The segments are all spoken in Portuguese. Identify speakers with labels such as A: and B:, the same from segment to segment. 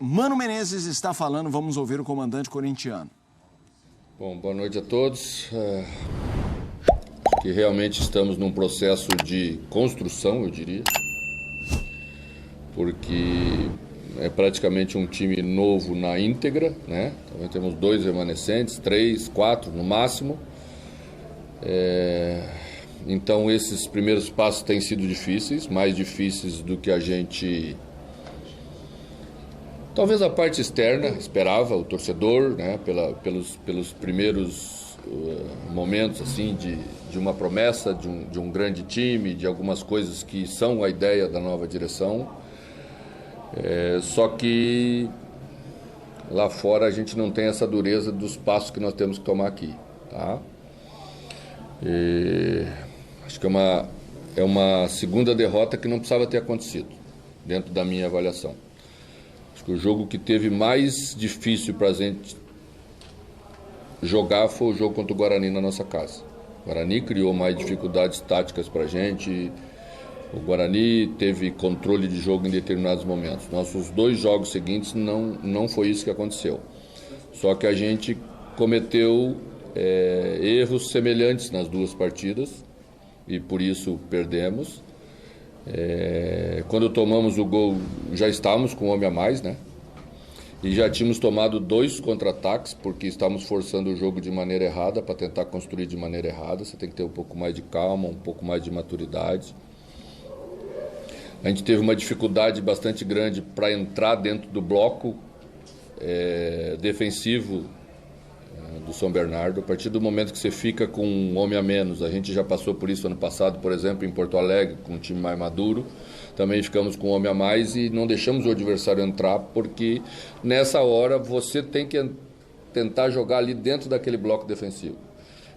A: Mano Menezes está falando, vamos ouvir o comandante corintiano.
B: Bom, boa noite a todos. Que realmente estamos num processo de construção, eu diria, porque é praticamente um time novo na íntegra, né? Então, temos 2 remanescentes, 3, 4 no máximo. Então esses primeiros passos têm sido difíceis, mais difíceis do que a gente, talvez a parte externa esperava, o torcedor, né? Pelos primeiros momentos assim de uma promessa, de um grande time, de algumas coisas que são a ideia da nova direção. Só que lá fora a gente não tem essa dureza dos passos que nós temos que tomar aqui, tá? Acho que é uma segunda derrota que não precisava ter acontecido, dentro da minha avaliação. Acho que o jogo que teve mais difícil para a gente jogar foi o jogo contra o Guarani na nossa casa. O Guarani criou mais dificuldades táticas para a gente. O Guarani teve controle de jogo em determinados momentos. Nossos 2 jogos seguintes não foi isso que aconteceu. Só que a gente cometeu erros semelhantes nas 2 partidas e por isso perdemos. Quando tomamos o gol já estávamos com um homem a mais, né? E já tínhamos tomado 2 contra-ataques, porque estávamos forçando o jogo de maneira errada, para tentar construir de maneira errada. Você tem que ter um pouco mais de calma, um pouco mais de maturidade. A gente teve uma dificuldade bastante grande para entrar dentro do bloco defensivo do São Bernardo. A partir do momento que você fica com um homem a menos, a gente já passou por isso ano passado, por exemplo, em Porto Alegre, com um time mais maduro. Também ficamos com um homem a mais e não deixamos o adversário entrar, porque nessa hora você tem que tentar jogar ali dentro daquele bloco defensivo.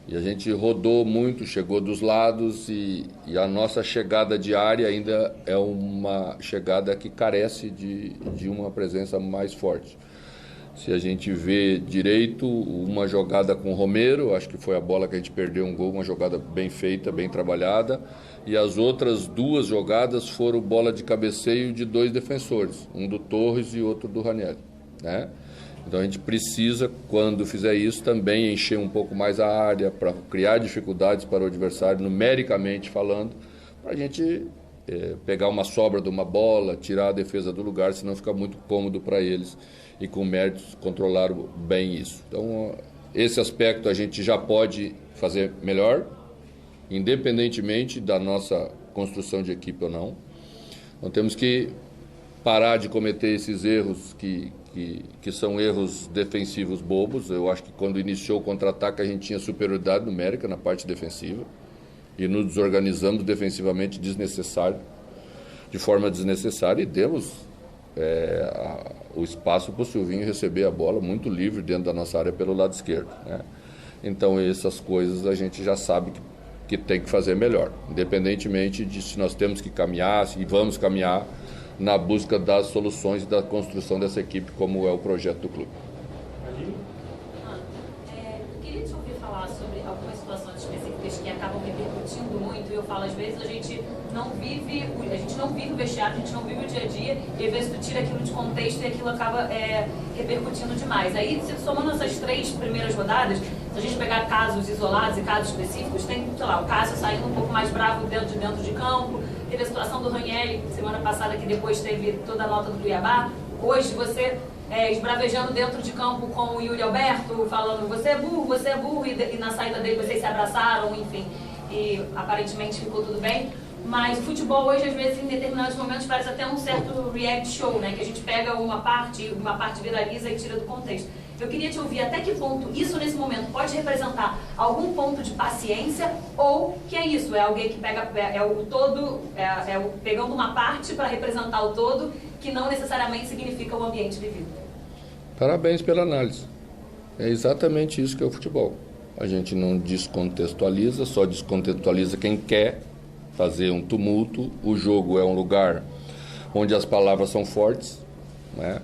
B: E a gente rodou muito, chegou dos lados e a nossa chegada de área ainda é uma chegada que carece de uma presença mais forte. Se a gente vê direito, uma jogada com o Romero, acho que foi a bola que a gente perdeu um gol, uma jogada bem feita, bem trabalhada, e as outras 2 jogadas foram bola de cabeceio de 2 defensores, um do Torres e outro do Ranieri, né? Então a gente precisa, quando fizer isso, também encher um pouco mais a área para criar dificuldades para o adversário, numericamente falando, para a gente pegar uma sobra de uma bola, tirar a defesa do lugar, senão fica muito cômodo para eles e com méritos controlar bem isso. Então esse aspecto a gente já pode fazer melhor, independentemente da nossa construção de equipe ou não. Então temos que parar de cometer esses erros que são erros defensivos bobos. Eu acho que quando iniciou o contra-ataque a gente tinha superioridade numérica na parte defensiva e nos desorganizamos defensivamente de forma desnecessária e demos o espaço para o Silvinho receber a bola muito livre dentro da nossa área pelo lado esquerdo, né? Então essas coisas a gente já sabe que tem que fazer melhor, independentemente de se nós temos que caminhar, se vamos caminhar na busca das soluções e da construção dessa equipe, como é o projeto do clube.
C: Eu queria te ouvir falar sobre algumas situações específicas que acabam repercutindo muito, e eu falo, às vezes a gente não vive o vestiário, a gente não vive o dia a dia, e às vezes tu tira aquilo de contexto e aquilo acaba repercutindo demais. Aí, somando essas 3 primeiras rodadas, se a gente pegar casos isolados e casos específicos, tem, sei lá, o Cássio saindo um pouco mais bravo dentro de campo, teve a situação do Ranieri, semana passada, que depois teve toda a nota do Cuiabá. Hoje você esbravejando dentro de campo com o Yuri Alberto, falando você é burro, e na saída dele vocês se abraçaram, enfim, e aparentemente ficou tudo bem. Mas o futebol hoje, às vezes, em determinados momentos, parece até um certo react show, né? Que a gente pega uma parte viraliza e tira do contexto. Eu queria te ouvir até que ponto isso, nesse momento, pode representar algum ponto de paciência, ou que é isso, é alguém que pega o todo, pegando uma parte para representar o todo, que não necessariamente significa o ambiente vivido.
B: Parabéns pela análise. É exatamente isso que é o futebol. A gente não descontextualiza, só descontextualiza quem quer fazer um tumulto. O jogo é um lugar onde as palavras são fortes, né?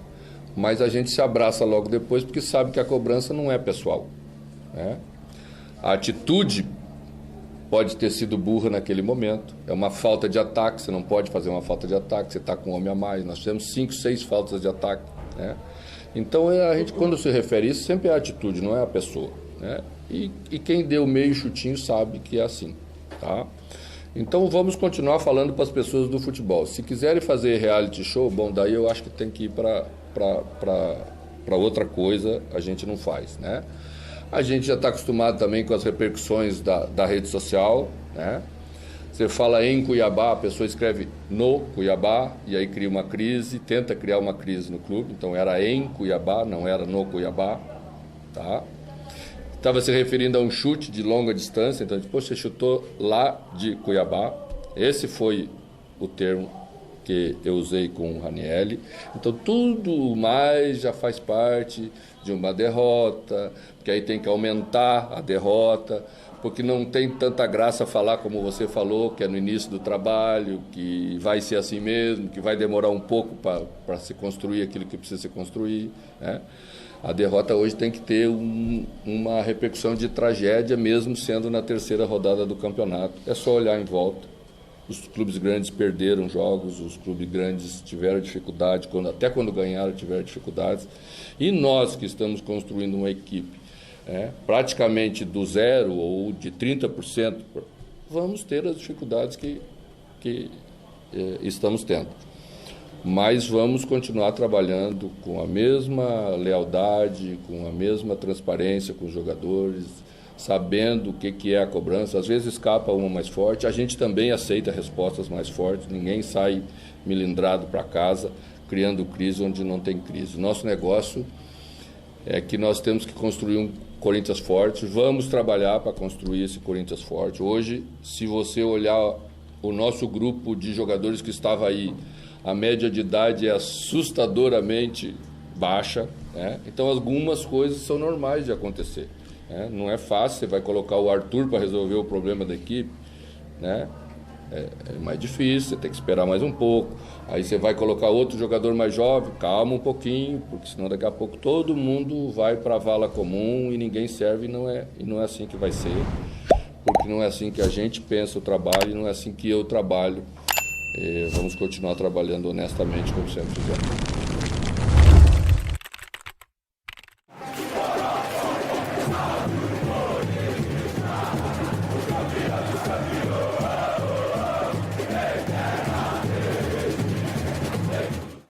B: Mas a gente se abraça logo depois porque sabe que a cobrança não é pessoal, né? A atitude pode ter sido burra naquele momento, é uma falta de ataque, você não pode fazer uma falta de ataque, você está com um homem a mais. Nós fizemos 5, 6 faltas de ataque, né? Então, a gente, quando se refere a isso, sempre é a atitude, não é a pessoa, né? E quem deu meio chutinho sabe que é assim, tá? Então, vamos continuar falando para as pessoas do futebol. Se quiserem fazer reality show, bom, daí eu acho que tem que ir para outra coisa, a gente não faz, né? A gente já está acostumado também com as repercussões da rede social, né? Você fala em Cuiabá, a pessoa escreve no Cuiabá, e aí cria uma crise, tenta criar uma crise no clube. Então era em Cuiabá, não era no Cuiabá, tá? Estava se referindo a um chute de longa distância, então depois você chutou lá de Cuiabá. Esse foi o termo que eu usei com o Ranieri. Então tudo mais já faz parte de uma derrota, porque aí tem que aumentar a derrota, porque não tem tanta graça falar como você falou, que é no início do trabalho, que vai ser assim mesmo, que vai demorar um pouco para se construir aquilo que precisa se construir, né? A derrota hoje tem que ter uma repercussão de tragédia, mesmo sendo na terceira rodada do campeonato. É só olhar em volta. Os clubes grandes perderam jogos, os clubes grandes tiveram dificuldade, até quando ganharam tiveram dificuldades. E nós que estamos construindo uma equipe, né, praticamente do zero ou de 30%, vamos ter as dificuldades que estamos tendo. Mas vamos continuar trabalhando com a mesma lealdade, com a mesma transparência com os jogadores, sabendo o que é a cobrança. Às vezes escapa uma mais forte, a gente também aceita respostas mais fortes, ninguém sai melindrado para casa, criando crise onde não tem crise. Nosso negócio é que nós temos que construir um Corinthians forte, vamos trabalhar para construir esse Corinthians forte. Hoje, se você olhar o nosso grupo de jogadores que estava aí, a média de idade é assustadoramente baixa, né? Então algumas coisas são normais de acontecer, né? Não é fácil, você vai colocar o Arthur para resolver o problema da equipe, né? É mais difícil, você tem que esperar mais um pouco. Aí você vai colocar outro jogador mais jovem, calma um pouquinho, porque senão daqui a pouco todo mundo vai para a vala comum e ninguém serve, e não é assim que vai ser, porque não é assim que a gente pensa o trabalho e não é assim que eu trabalho. Vamos continuar trabalhando honestamente como sempre fizemos.